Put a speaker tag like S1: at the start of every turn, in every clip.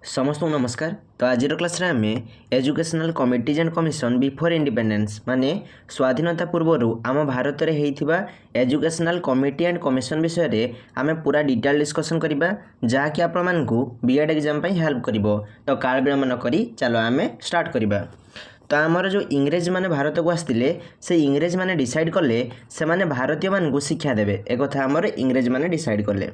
S1: समस्त नमस्कार। तो आज क्लास आम educational committees and commission before independence माने स्वाधीनता पूर्वर आम भारत में होता एजुकेशनल कमिटी एंड कमिशन विषय में आम पूरा डिटेल डिस्कसन करवा जहाँकि आपण बीएड एग्जाम हेल्प कर। तो काल विलंब न करी चलो आम स्टार्ट करवा। तो आमर जो इंग्रेज माने भारत को आसते से इंग्रेज माने डिसाइड कले से माने भारतीय मानू शिक्षा देवे एक कथा आमर इंग्रेज माने डिसाइड कले।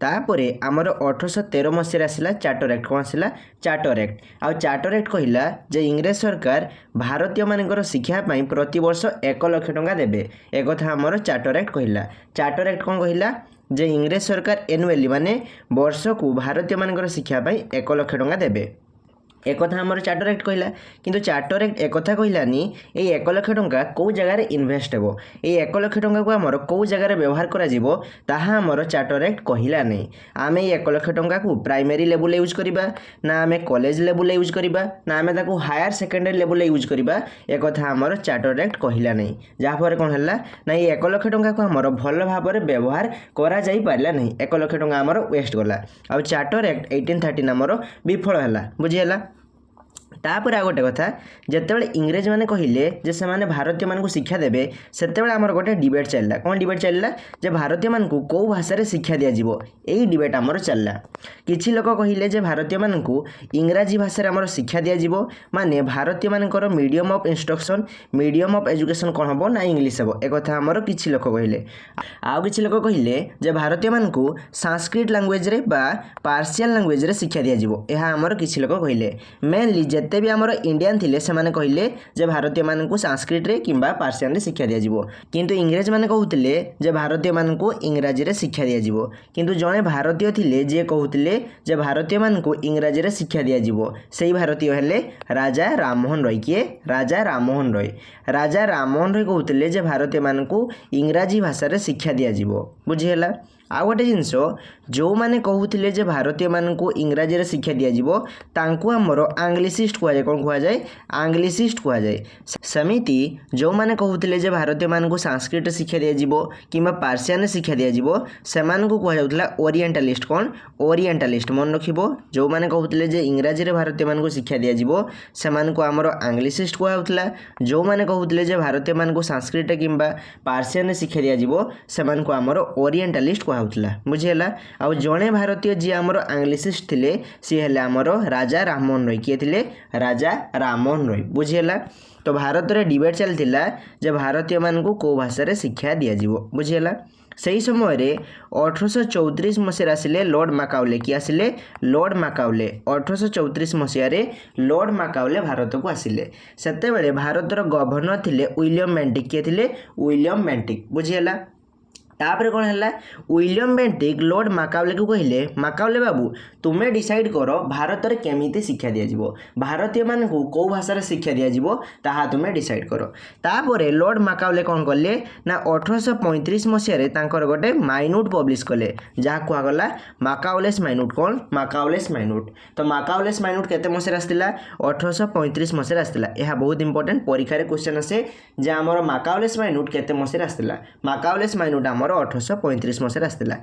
S1: तापर आमर 1813 मसीह आसला चार्टर एक्ट। कौन आसला? Charter act. आ चार्टर एक्ट कहला जे इंग्रेज सरकार भारतीय मानकर शिक्षा पाई प्रति वर्ष 1 लाख टंका देवे एक कथा आमर चार्टर एक्ट कहला। चार्टर एक्ट कौन कहला जे इंग्रेज सरकार एनुअली माने वर्ष को भारतीय मानकर शिक्षा पाई 1 लाख टंका देवे एक कथा आमर चार्टर एक्ट कहला। किंतु चार्टर एक्ट एक कथा कहलानी ये 1 लाख टंका कौ जगार इनभेस्ट हो, ये 1 लाख टंका को आमर कौ जगार व्यवहार करा जीवो ताहा आमर चार्टर एक्ट कहला नहीं। आमे 1 लाख टंका को प्राइमरी लेवल यूज करिबा ना आमे कॉलेज लेवल यूज करिबा ना आमे ताको हायर सेकेंडरी लेवल यूज करिबा एक कथा आमर चार्टर एक्ट कहला नहीं। जहाँफल कौन है ना ये 1 लाख टंका को आमर भल भाव में व्यवहार करा जाई पारला नहीं। 1 लाख टंका आमर वेस्ट गला। आ चार्टर एक्ट 1813 आमर विफल है। बुझीगला। तापर आ गोटे कथा जितेबाला इंग्रेज मैंने कहले जे से माने भारतीय मानक शिक्षा देवे सेतेबाला आमर गोटे डिबेट चलला। कौन डिबेट चलला जे भारतीय मानक कौ भाषा शिक्षा दि जाव यही डिबेट आमर चलला। किछि लोक कहले जे भारतीय मानक इंग्राजी भाषा आमर शिक्षा दि जाव माने भारतीय मानकर medium of instruction medium of education कौन हम ना इंग्लिश हम एक कथा आमर किछि लोक कहले। आउ किछि लोक कहले जे भारतीय मानक संस्कृत लैंग्वेज रे बा पार्शियल लैंग्वेज रे शिक्षा दि जाव यह आमर किछि लोक कहले। मेनली जिते भी आमर इंडियन थिले से माने कहले जे भारतीय मानक संस्कृत रे किंबा पार्शियल रे शिक्षा दि जाव। किंतु इंग्रेज माने कहउतिले जे भारतीय मानक इंग्राजी रे शिक्षा दि जाव। किंतु जणे भारतीय थिले जे कहउतिले जे भारतीय मानक इंग्राजी रे शिक्षा दि जाव सेही भारतीय हेले राजा राममोहन रॉय। किए? राजा राममोहन रॉय। राजा राममोहन रॉय कहउतिले जे भारतीय मानक इंग्राजी भाषा रे शिक्षा दि जाव। बुझीगला। आ गोटे जिनस जो माने कहउतिले जे भारतीय मानक इंग्राजी रे शिक्षा दि जाव तांको हमर आंग्लिसिस्ट कह जाय। कौन कह जाय? आंग्लिसिस्ट कह जाय। समिति जो माने कहउतिले जे भारतीय मानक संस्कृत रे शिक्षा दि जाव किंबा पार्शियन रे शिक्षा दि जाव सेमानकु कह जाउतला ओरिएंटलिस्ट। कौन? ओरिएंटलिस्ट। मन रखिबो जो माने कहउतिले जे इंग्राजी रे भारतीय मानक शिक्षा दि जाव सेमानकु हमर आंग्लिसिस्ट कह जाउतला। जो माने कहउतिले जे भारतीय मानक संस्कृत किंबा पार्शियन रे शिक्षा दि जाव सेमानकु हमर ओरिएंटलिस्ट कह जाउतला। बुझीगला। आ जणे भारतीय जी हमर आंग्लिसिस्ट थिले सी हेले हमर राजा राममोहन रॉय। किए थिले? राजा राममोहन रॉय। बुझीगला। तो भारत रे डिबेट चलतिला जे भारतीय मानकु को भाषा रे शिक्षा दि जाव। बुझीगला। सही समय रे 1834 मसीह आसिले लॉर्ड मैकाउले। कि आसिले? लॉर्ड मैकाउले। 1834 मसीह रे लॉर्ड मैकाउले भारत को आसिले। सेते बेले भारत रो गवर्नर थिले विलियम बेंटिक। किए थिले? William Bentinck. बुझीगला। तापर कौन है विलियम बेंटिक लॉर्ड मैकाउले को कहले मैकाउले बाबू तुम्हें डिसाइड कर भारत में केमिति शिक्षा दि जाव भारतीय मानक कौ भाषा रे शिक्षा दि जाव ताहा तुम्हें डिसाइड कर। तापर लॉर्ड मैकाउले कौन कले ना 1835 मसीह तांकर गोटे माइन्यूट पब्लिश कले जहाँ कहगला मैकाउलेस माइन्यूट। कौन? मैकाउलेस माइन्यूट। तो मैकाउलेस माइन्यूट केते मसीह आसला? 1835 मसीह आसला। यह बहुत इंपोर्टेंट परीक्षा रे क्वेश्चन आसे जे हमर मैकाउलेस माइन्यूट केते मसीह आसला। मैकाउलेस माइन्यूट हमर 1835 मसीह आसला।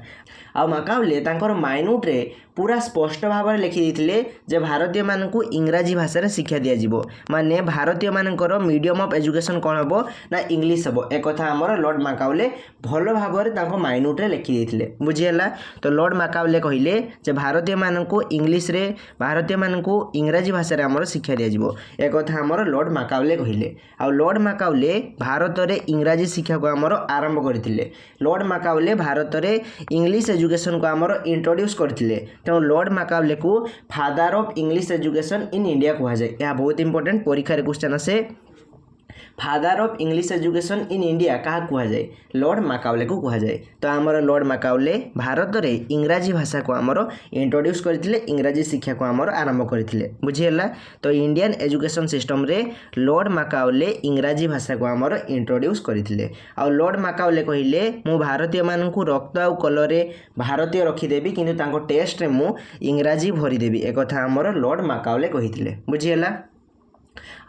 S1: आ मैकाउले तांकर माइन्यूट रे पूरा स्पष्ट भाव में लिखि देथिले जे भारतीय मानक इंग्राजी भाषा रे शिक्षा दि जाव माने भारतीय मानकर मीडियम ऑफ एजुकेशन कौन हम ना इंग्लिश हम एक कथा हमर लॉर्ड मैकाउले भल भाव में तांको माइन्यूट रे लिखि देथिले। बुझीगला। तो लॉर्ड मैकाउले कहले जे भारतीय मानक इंग्लिश रे भारतीय मानक इंग्राजी भाषा रे हमर शिक्षा दि जाव एक कथा हमर लॉर्ड मैकाउले कहले। आ लॉर्ड मैकाउले भारत रे इंग्राजी शिक्षा को हमर आरंभ करथिले। लॉर्ड मैकाउले भारत रे इंग्लिश एजुकेशन को हमर इंट्रोड्यूस करथिले। तो लॉर्ड मैकाउले को father of English education in India कह जाए। यह बहुत इंपोर्टेंट परीक्षा रे क्वेश्चन आसे father of English education in India क्या कह जाए? लॉर्ड मैकाउले को कह जाए। तो आमर लॉर्ड मैकाउले भारत रे इंग्राजी भाषा को आमर इंट्रोड्यूस करथिले इंग्राजी शिक्षा को आमर आरंभ करथिले। बुझीगला। तो इंडियन एजुकेशन सिस्टम रे लॉर्ड मैकाउले इंग्राजी भाषा को आमर इंट्रोड्यूस करथिले। आ लॉर्ड मैकाउले कहले मु भारतीय मानकु रक्त आ कलर रे भारतीय रखिदेवी किंतु तांको टेस्ट रे मु इंग्राजी भरी देवी एक कथा आमर लॉर्ड मैकाउले कहिथिले। बुझीगला।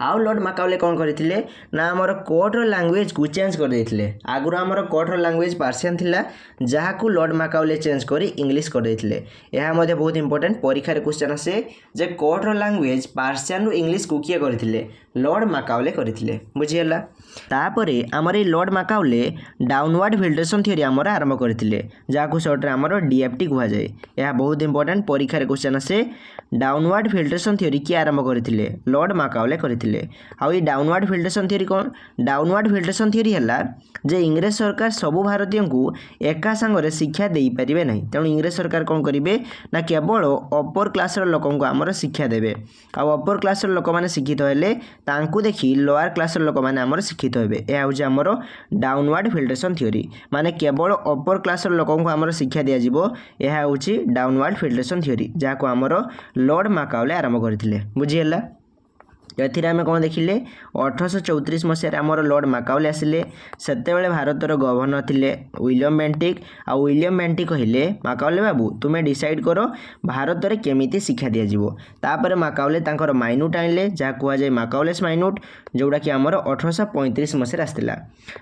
S1: आउ लॉर्ड मैकाउले कौन करथिले ना हमर कोर्टर लैंग्वेज को चेंज कर देथिले। आगुर हमर कोर्टर लैंग्वेज पर्शियन थिला जहा को लॉर्ड मैकाउले चेंज करी इंग्लिश कर देथिले। यह मध्ये बहुत इंपोर्टेंट परीक्षा रे क्वेश्चन आसे जे कोर्टर लैंग्वेज पर्शियन रु इंग्लिश को किए करथिले लॉर्ड मैकाउले करथिले बुझियला। तापरे हमर ए लॉर्ड मैकाउले डाउनवर्ड फिल्ट्रेशन थ्योरी हमर आरंभ करथिले जहा को शॉर्ट रे हमर डीएफटी कहवा जाय। यह बहुत इंपोर्टेंट परीक्षा रे क्वेश्चन आसे डाउनवर्ड फिल्ट्रेशन थ्योरी की आरंभ करथिले लॉर्ड मैकाउले करथिले। आ ई डाउनवर्ड फिल्ट्रेशन थ्योरी कोन डाउनवर्ड फिल्ट्रेशन थ्योरी हला जे इंग्रेज सरकार सबु भारतीय को एका संगरे शिक्षा देई परिबे नहीं तेणु इंग्रेज सरकार कौन करिवे ना केवल अपर क्लास लोक को आमर शिक्षा देवे आ अपर क्लास लोक मैंने शिक्षित हेले तांकु देखि लोअर क्लास लोक मैंने आमर शिक्षित हेबे। यह हूँ आमर डाउनवर्ड फिल्ट्रेशन थ्योरी माने केवल अपर क्लास लोक को आमर शिक्षा दिया जिवो। यह हूँ डाउनवर्ड फिल्ट्रेशन थ्योरी जहाँ को आमर लॉर्ड मैकाउले आरंभ करथिले बुझिहेला। एथिरे आमे कौन देखिले 1834 मसीह आमर लॉर्ड मैकाउले आसिले सेतेबेले भारतर गवर्नर थिले विलियम बेंटिक। आ विलियम बेंटिक कहिले मैकाउले बाबू तुमे डिसाइड करो भारत रे केमिति शिक्षा दिया जिवो। तापर मैकाउले तांकर माइन्यूट आइले जहा कुआ जाय मैकाउलेस माइन्यूट जोड़ा कि आमर 1835 मसीह आस्तिला।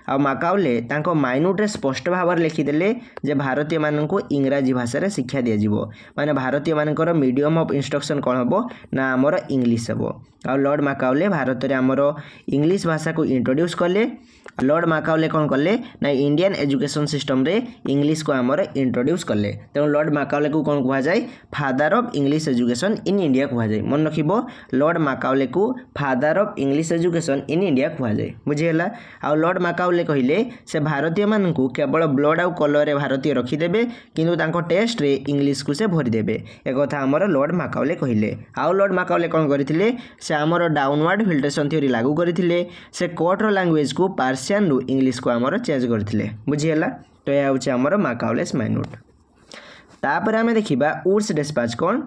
S1: आ मैकाउले तांको माइन्यूट रे स्पष्ट भाव लिखि देले जे भारतीय माननको इंग्रजी भाषा रे शिक्षा दिया जिवो माने भारतीय मानकर मीडियम ऑफ इंस्ट्रक्शन कोन हबो ना आमर इंग्लिश हबो। आ लॉर्ड मैकाउले भारत रे आमर इंग्लिश भाषा को इंट्रोड्यूस कले। लॉर्ड मैकाउले कौन कले ना इंडियन एजुकेशन सिस्टम रे इंग्लिश को आमर इंट्रोड्यूस कले तेणु लॉर्ड मैकाउले को कौन कहा जाए father of English education in India कहा जाए। मन रखिबो लॉर्ड मैकाउले को father of English education in India कहा जाए बुझिहेला। आ लॉर्ड मैकाउले कहिले से भारतीय मानकु केवल ब्लड आउ कलर रे भारतीय रखिदेबे किंतु तांको टेस्ट रे इंग्लिश को से भरी देबे ए कथा आमर लॉर्ड मैकाउले कहिले। आ लॉर्ड मैकाउले कौन करथिले से आमर डाउनवर्ड फिल्ट्रेशन थ्योरी लागू करथिले से कोर्टर लैंग्वेज को पर्शियन रु इंग्लिश को आमर चेंज करथिले बुझिहेला। तो यह हूँ आमर मैकाउलेस माइन्यूट। तापर आमे देखिबा वुड्स डिस्पैच कौन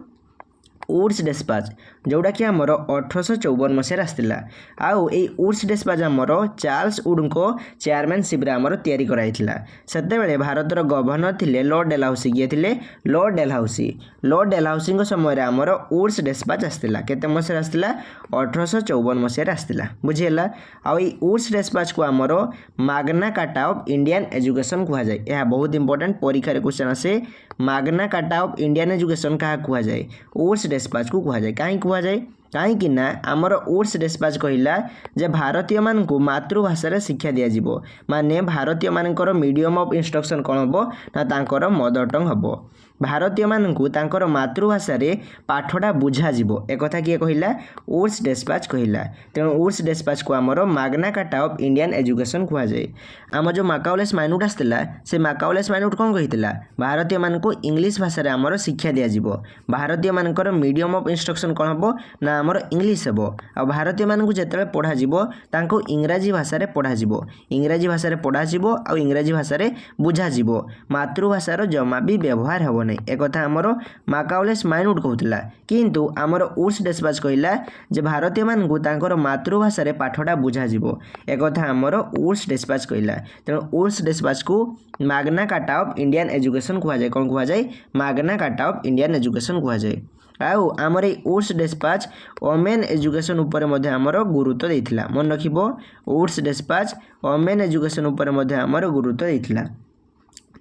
S1: वुड्स डिस्पैच जोड़ा कि आमर 1854 मसीह आसला। आउ ए वुड्स डिस्पैच आमर चार्ल्स वुड को चेयरमैनशिप रे आमर तैयारी कराइथिला। सेतेबेले भारतर गवर्नर थिले लॉर्ड डेलहाउसी किए थिले लॉर्ड डेलहाउसी। लॉर्ड डेलहाउसी समय रे आमर वुड्स डिस्पैच आसला केते मसीह आसला 1854 मसीह आसला बुझिहेला। आउ ए वुड्स डिस्पैच को आमर Magna carta of Indian education कहा जाए। यह बहुत इंपोर्टेंट परीक्षा रे क्वेश्चन आसे Magna carta of Indian education क्या कहा जाए वुड्स डिस्पैच को कहा जाए। कहीं कहा जाए कहीं ना आमर वुड्स डिस्पैच कहला जे भारतीय मान को मातृभाषा रे शिक्षा दिया जिवो माने भारतीय मानकर मीडियम ऑफ इंस्ट्रक्शन कौन हबो ना तांकर मदर टंग हबो। भारतीय मानकु तांकर मातृभाषा रे पाठटा बुझा जिवो ए कथा किए कहला वुड्स डिस्पैच कहला। तेणु वुड्स डिस्पैच को आमर Magna carta of Indian education कहा जाए। आम जो मैकाउलेस माइन्यूट आसला से मैकाउलेस माइन्यूट कौन कहितला भारतीय मानकु इंग्लिश भाषा रे आमर शिक्षा दिया जिवो। भारतीय मानकर मीडियम ऑफ इंस्ट्रक्शन कौन हबो ना आमर इंग्लिश हेबो। आ भारतीय मानकु जेतेबेले पढ़ा जिवो तांको इंग्रजी भाषा रे पढ़ा जिवो इंग्रजी भाषा रे पढ़ा जिवो आ इंग्रजी भाषा रे बुझा जिवो मातृभाषा रो जमा भी व्यवहार हेबो नहीं एक कथा आमर मैकाउलेस माइन्यूट कहूला। किंतु आमर वुड्स डिस्पैच कहला जे भारतीय मानकु तांकर मातृभाषा रे पाठटा बुझा जिवो एक कथा आमर वुड्स डिस्पैच कहला। तेणु वुड्स डिस्पैच को Magna carta of Indian education कहा जाए। कौन कहा जाए Magna carta of Indian education कहा जाए। आउ आमर ए वुड्स डिस्पैच वोमेन एजुकेशन उपर मध्ये आमर गुरुत्व देइथिला। मन रखिबो वुड्स डिस्पैच वोमेन एजुकेशन उपर मध्ये आमर गुरुत्व देइथिला।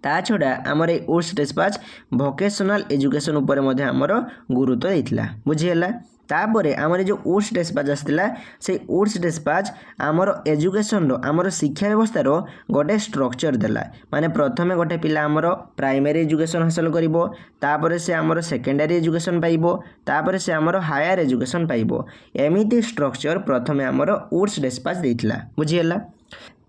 S1: ता छड़ा आमर ए वुड्स डिस्पैच वोकेशनल एजुकेशन उपर मध्ये आमर गुरुत्व देइथिला बुझिहेला। तापरे आमर जो वुड्स डिस्पैच आसला से वुड्स डिस्पैच आमर एजुकेशन रो आमर शिक्षा व्यवस्था रो गोटे स्ट्रक्चर देला माने प्रथमे गोटे पिला आमर प्राइमरी एजुकेशन हासिल करिवो तापरे से आमर सेकेंडरी एजुकेशन पाइबो तापरे से आमर हायर एजुकेशन पाइबो एमिति स्ट्रक्चर प्रथमे आमर वुड्स डिस्पैच देइथिला बुझिहेला।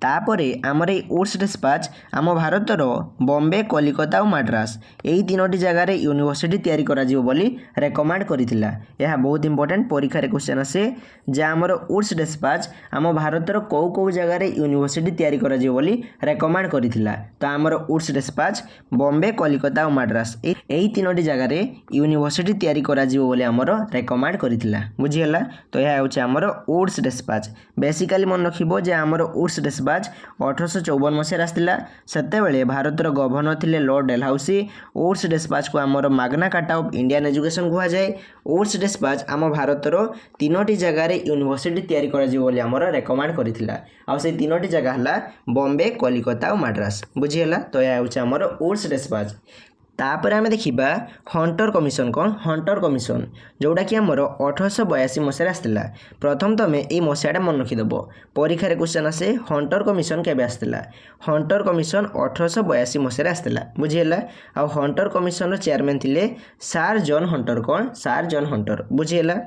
S1: तापरे आमर ए वुड्स डिस्पैच आम भारतर बॉम्बे कलिकता और मद्रास यही तीनोटी जगार यूनिवर्सिटी तैयारी करा जिवो बोली रेकमेंड करिथिला। यह बहुत इंपोर्टेंट परीक्षा रे क्वेश्चन आसे जे आमर वुड्स डिस्पैच आम भारतर कौ कौ जगार यूनिवर्सिटी तैयारी करा जिवो बोली रेकमेंड करिथिला। तो आमर वुड्स डिस्पैच बॉम्बे कलिकता और मद्रास यही तीनोटी जगार यूनिवर्सिटी तैयारी करा जिवो बोली आमर रेकमेंड करिथिला बुझिहेला। तो यह होचे आमर वुड्स डिस्पैच। बेसिकली मन रखिबो जे आमर वुड्स डिस्पैच डेस्पाच 1854 मसीह आसला से भारतर गवर्नर थिले लॉर्ड डेलहाउसी। वुड्स डेस्पाच को आमर माग्ना कार्टा ऑफ इंडियन एजुकेशन कह जाए। वुड्स डेस्पाच आम भारतर 3टी जगार यूनिवर्सिटी तैयारी करा आमर रेकमेंड करथिला आ से 3टी जगह हला बॉम्बे कलिकता और मद्रास बुझीगला। तो यह हूँ आमर वुड्स डेस्पाच। तापर आम देखा हंटर कमिशन कौन हंटर कमिशन जोटा कि आमर 1882 मसीह आसला। प्रथम तुम ये मसीहाटा मन रखिदेव परीक्षा क्वेश्चन आसे हंटर कमिशन केबे आसला। हंटर कमिशन 1882 मसीह आसला बुझीगला। आ हंटर कमिशन चेयरमैन थिले सार जॉन हंटर कौन सार जॉन हंटर बुझीगला।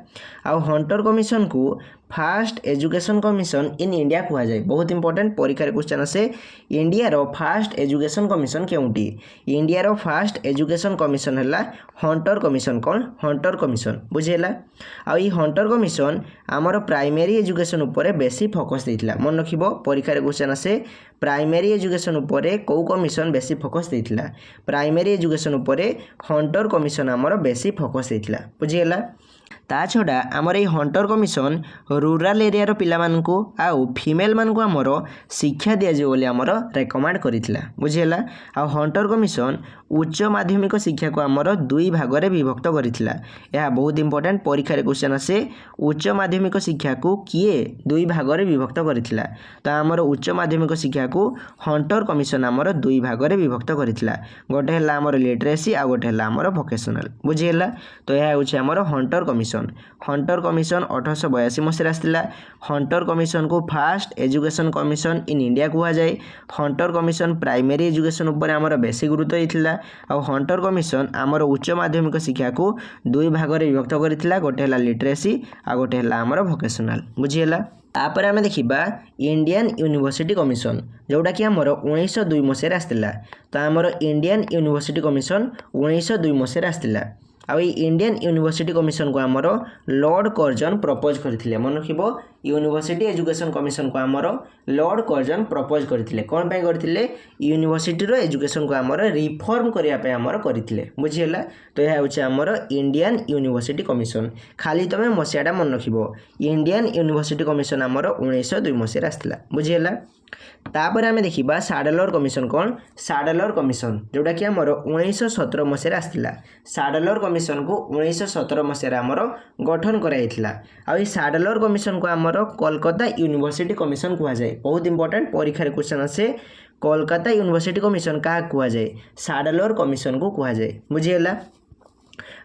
S1: आ हंटर कमिशन को fast education commission in India कह जाए। बहुत इंपोर्टेंट परीक्षा क्वेश्चन आसे इंडियार फास्ट एजुकेशन कमिशन केउंटी। इंडियार फास्ट एजुकेशन कमिशन है हंटर कमिशन कौन हंटर कमिशन बुझेला। आ हंटर कमिशन आमर प्राइमरी एजुकेशन उपरे बेसी फोकस देइथिला मन रखिबो परीक्षा क्वेश्चन आसे प्राइमरी एजुकेशन उपरे को कमिशन बेसी फोकस देइथिला। प्राइमरी एजुकेशन उपरे हंटर कमिशन आमर बेसी फोकस देइथिला बुझेला। ता छड़ा आमर ये हंटर कमिशन रूराल एरिया पिला मानकु आउ फीमेल मानकु आमर शिक्षा दिया जे बोली आमर रेकमेंड करिथिला बुझेला। आ हंटर कमिशन उच्च माध्यमिक शिक्षा को आमर दुई भाग में विभक्त करिथिला। यह बहुत इंपोर्टेंट परीक्षा क्वेश्चन आसे उच्च माध्यमिक शिक्षा को किए दुई भाग में विभक्त करिथिला। तो आमर उच्च माध्यमिक शिक्षा को हंटर कमिशन आमर दुई भाग में विभक्त करिथिला। गोटे हला आमर लिटरेसी आ गोटे हला आमर वोकेशनल बुझेला। तो यह हूँ आमर हंटर कमिशन। हंटर कमिशन 1882 मसीह आसला। हंटर कमिशन को fast education commission in India कह जाए। हंटर कमिशन प्राइमरी एजुकेशन उपर आमर बेसी गुरुत्व देइथिला। आ हंटर कमिशन आमर उच्च माध्यमिक शिक्षा को दुई भाग में विभक्त करथिला गोटे हला लिटरेसी आ गोटे हला आमर वोकेशनल बुझीगला। तापर आम देखा इंडियन यूनिवर्सिटी कमिशन जोटा कि आमर 1902 मसीह आसला। तो आमर इंडियन यूनिवर्सिटी कमिशन 1902 मसीह आसला। आ इंडियन यूनिवर्सिटी कमिशन को आमर लॉर्ड कर्जन प्रपोज करथिले मन रखिबो। यूनिवर्सिटी एजुकेशन कमिशन को आमर लॉर्ड कर्जन प्रपोज करथिले कोन पे करथिले यूनिवर्सिटी रो एजुकेशन को आमर रिफॉर्म करिया पे आमर करथिले बुझियला। तो यह हूँ आमर इंडियन यूनिवर्सिटी कमिशन। खाली तमे मसीहाटा मन रखिबो इंडियन यूनिवर्सिटी कमिशन आमर 1902 मसीह आसला बुझियला। तापर आम देखा साडलर कमिशन कौन साडलर कमिशन जोटा कि आमर 1917 मसीह आसला। साडलर कमिशन को 1917 मसीह आमर गठन कराइथिला। आ साडलर कमिशन को आमर कोलकाता यूनिवर्सिटी कमिशन कह जाए। बहुत इंपोर्टेंट परीक्षा क्वेश्चन आसे कोलकाता यूनिवर्सिटी कमिशन क्या कह जाए साडलर कमिशन को कह जाए बुझीगला।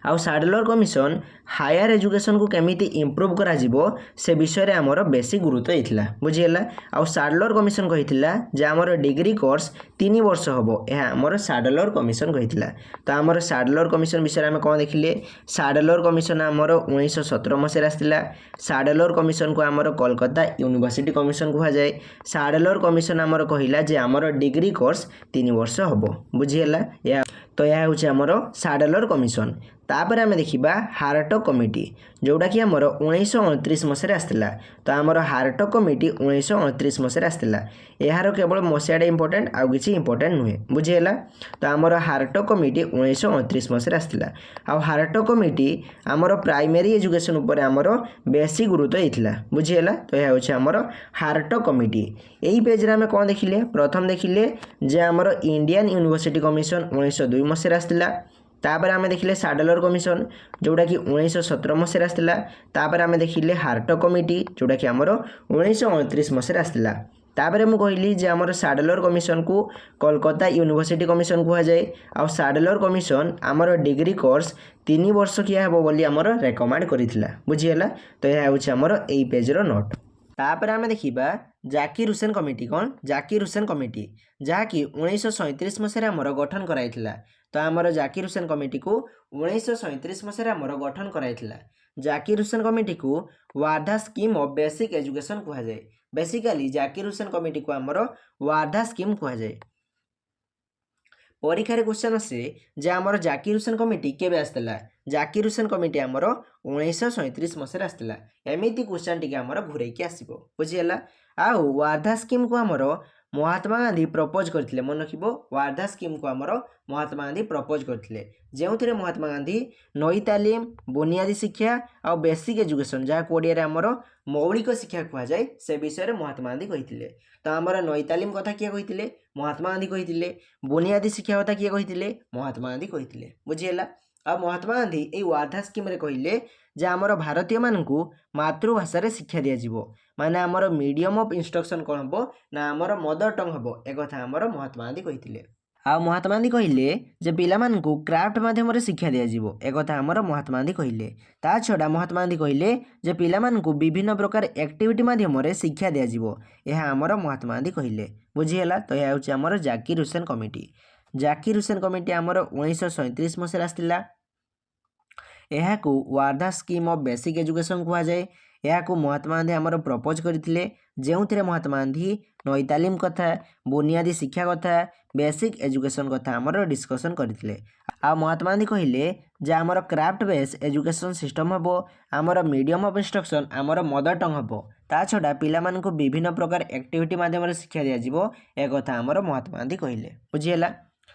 S1: आउ साडलर कमिशन हायर एजुकेशन को केमिति इम्प्रूव करा जिवो से विषय रे आमर बेसी गुरुत्व देइथिला बुझीगला। आउ साडलर कमिशन कहिथिला जे आमर डिग्री कोर्स 3 वर्ष हबो एहा आमर साडलर कमिशन कहिथिला। तो आमर साडलर कमिशन विषय आम कौन देखिले साडलर कमिशन आमर 1917 मसीह आसला। साडलर कमिशन को आमर कोलकाता यूनिवर्सिटी कमिशन कह जाए। साडलर कमिशन आमर कहिला जे आमर डिग्री कोर्स 3 वर्ष हबो बुझीगला। तो यह हूँ आमर साडलर कमिशन। तापर आम देखा हार्टक कमिटी जोटा कि आमर 1929 मसीह आसला। तो आमर हार्टक कमिटी 1929 मसीह आसला। यार केवल मसीहाटा इंपोर्टेंट आउ किसी इंपोर्टेंट नुहे बुझीगला। तो आमर हार्टक कमिटी 1929 मसीह आसला। आउ हार्टक कमिटी आमर प्राइमरी एजुकेशन उपर आमर बेसी गुरुत्व देइथिला बुझीगला। तो यह हूँ आमर हार्टक कमिटी। यही पेज रे आम कौन देखिले प्रथम देखिले जे आमर इंडियन यूनिवर्सिटी कमिशन 1902 मसीह आसला। तापर आम देखिले साडलर कमिशन जोटा कि 1917 मसीह आसला। तापर आम देखिले हार्टक कमिटी जोटा कि आमर 1929 मसीह आसला। तापर मु कहली जे आमर साडलर कमिशन को कोलकाता यूनिवर्सिटी कमिशन कह जाए। आ साडलर कमिशन आमर डिग्री कोर्स 3 वर्ष किया हेबो बोली आमर रेकमेंड करिथिला बुझीगला। तो यह हूँ आमर एई पेज रो नोट। तापर आम देखा जाकिर हुसैन कमिटी कौन जाकिर हुसैन कमिटी जहाँकि 1937 मसीह आमर गठन कराइथिला। तो आमर जाकिर हुसैन कमिटी को 1937 मसीह आमर गठन कराइथिला। जाकिर हुसैन कमिटी को Wardha scheme of basic education कह जाए। बेसिकली जाकिर हुसैन कमिटी को आमर वार्धा स्कीम कह जाए। परीक्षा क्वेश्चन आसे जे आमर जाकिर हुसैन कमिटी केबे आसला। जाकिर हुसैन कमिटी आमर 1937 मसीह आसला। एमिति क्वेश्चन टी आमर घुरेकी आसीबो बुझीगला। आउ वार्धा स्कीम को आमर महात्मा गांधी प्रपोज करथिले मन रखिबो वार्धा स्कीम को आमर महात्मा गांधी प्रपोज करथिले जेउथिरे महात्मा गांधी नई तालीम बुनियादी शिक्षा आ बेसिक एजुकेशन जहाँ ओडिया रे आमर मौलिक शिक्षा कहा जाए से विषय रे महात्मा गांधी कहिथिले तो आमर नई तालीम कथा किए कहिथिले महात्मा गांधी कहिथिले बुनियादी शिक्षा कथा किए कहिथिले महात्मा गांधी कहिथिले बुझिहेला आ महात्मा गांधी ए वार्धा स्कीम रे कहिले जे आमर भारतीय मानकु मातृभाषा रे शिक्षा दिया जिवो माने आमर मीडियम ऑफ इंस्ट्रक्शन कोन हबो ना आमर मदर टंग हबो ए कथा आमर महात्मा गांधी कहिथिले आ महात्मा गांधी कहिले जे पिला मानकु क्राफ्ट माध्यम रे शिक्षा दिया जिवो ए कथा आमर महात्मा गांधी कहिले ता छडा महात्मा गांधी कहिले जे पिला मानकु विभिन्न प्रकार एक्टिविटी माध्यम रे शिक्षा दिया जिवो एहा आमर महात्मा गांधी कहिले बुझिहेला तो एहा होची आमर जाकिर हुसैन कमिटी आमर 1937 मसिया आस्तिला एहाकू Wardha scheme of basic education कहा जाए एहाकू महात्मा गांधी आमर प्रपोज करथिले जेउथिरे महात्मा गांधी नई तालीम कथा बुनियादी शिक्षा कथा बेसिक एजुकेशन कथा आमर डिस्कशन करथिले आ महात्मा गांधी कहिले जे आमर क्राफ्ट बेस एजुकेशन सिस्टम हबो आमर मीडियम ऑफ इंस्ट्रक्शन आमर मदर टंग हबो ता छडा पिला मानकु विभिन्न प्रकार एक्टिविटी माध्यम रे शिक्षा दिया जिवो ए कथा आमर महात्मा गांधी कहिले बुझिहेला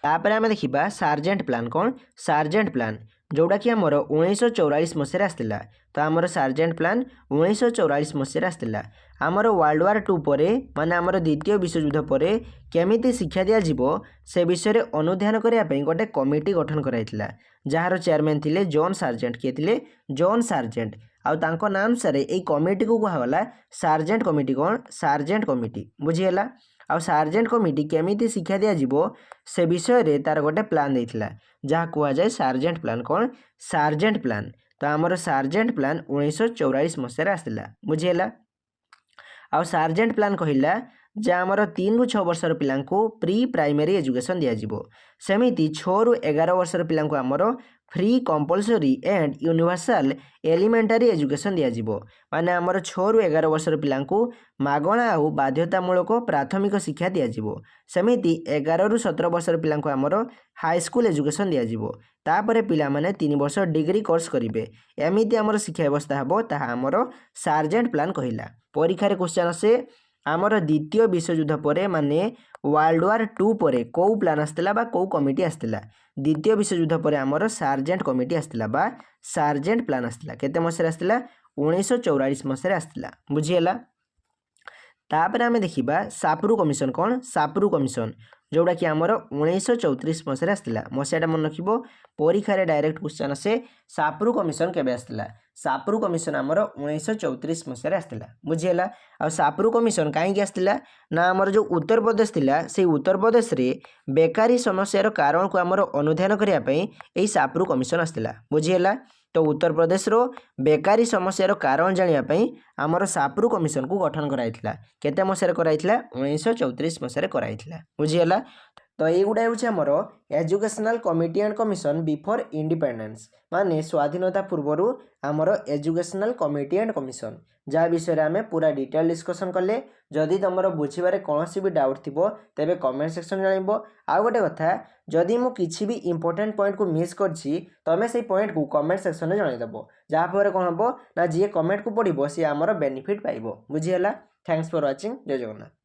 S1: तापर आमे देखिबा सार्जेंट प्लान कोन सार्जेंट प्लान जोड़ा कि आमर 1944 मसीह आसला तो आमर सार्जेंट प्लान 1944 मसीह आसला आमर वर्ल्ड वार 2 परे माने आमर द्वितीय विश्वयुद्ध परे केमिति शिक्षा दिया जिवो से विषय रे अनुध्यान करिया पई गोटे कमिटी गठन कराइतला जहार चेयरमैन थिले जॉन सार्जेंट के थिले जॉन सार्जेंट आउ तांको नाम सारे ए कमिटी को कहगला सार्जेंट कमिटी कोन सार्जेंट कमिटी बुझिहेला आउ सार्जेंट कमिटी केमिति शिक्षा दिया जिवो से विषय रे तार गोटे प्लान देथिला जहाँ कहा जाए सार्जेंट प्लान कौन सार्जेंट प्लान तो आमर सार्जेंट प्लान 1944 मसीह आसला बुझिहेला आउ सार्जेंट प्लान कहिला जे आमर 3 ରୁ 6 वर्षर पिलांको प्री प्राइमरी एजुकेशन दिया जिवो सेमिति 6 ରୁ 11 वर्षर पिलांको आमर free compulsory and universal elementary education दिया जिवो माने आमर 6 ରୁ 11 वर्षर पिलांको मागणा आउ बाध्यतामूलक प्राथमिक शिक्षा दिया जिवो सेमिति 11 ରୁ 17 वर्षर पिलांको आमर हाई स्कूल एजुकेशन दिया जिवो तापरे पिला माने 3 वर्ष डिग्री कोर्स करिवे एमिति आमर शिक्षा व्यवस्था हबो ताहा आमर सार्जेंट प्लान कहिला परीक्षा रे क्वेश्चन से आमर द्वितीय विश्वयुद्ध परे माने वर्ल्ड वार 2 परे को प्लान आस्तिला बा को कमिटी आस्तिला द्वितीय विश्वयुद्ध परे आमर सार्जेंट कमिटी आस्तिला बा सार्जेंट प्लान आस्तिला केते मसिया आस्तिला 1944 मसिया आस्तिला बुझिहेला तापर आमे देखिबा सापरू कमिशन कोन सापरू कमिशन जोड़ा कि आमर 1934 मसिया आस्तिला मसियाटा मन रखिबो परीक्षा रे डायरेक्ट क्वेश्चन से सापरू कमिशन केबे आस्तिला सापरू कमिशन आमर 1934 मसिया आस्तिला बुझिहेला आ सापरू कमिशन काहेकि आस्तिला ना आमर जो उत्तर प्रदेश थिला से उत्तर प्रदेश रे बेकारी समस्यार कारण को आमर अनुध्यान करिया पई एई सापरू कमिशन आस्तिला बुझिहेला तो उत्तर प्रदेश रो बेकारी समस्यार कारण जानिया पई आमर सापरू कमिशन को गठन कराइथिला केते मसिया कराइथिला 1934 मसिया कराइथिला बुझिहेला तो एगुड़ा हूँ आमर educational committee and commission before independence माने स्वाधीनता पूर्वर आमर एजुकेशनल कमिटी एंड कमिशन जहाँ विषय आम पूरा डिटेल डिस्कसन कले जदि तुम बुझे कौन भी डाउट थी तेरे कमेंट सेक्शन जानव आउ गोटे कथा जदि मु किसी भी इंपोर्टेंट पॉइंट को मिस करछि तमें से पॉइंट को कमेंट सेक्शन में जनईदेव जहाँफल कौन हम ना जी कमेंट को पढ़ो सी आमर बेनिफिट पाइब बुझीगला थैंक्स फॉर वाचिंग जय जगन्नाथ।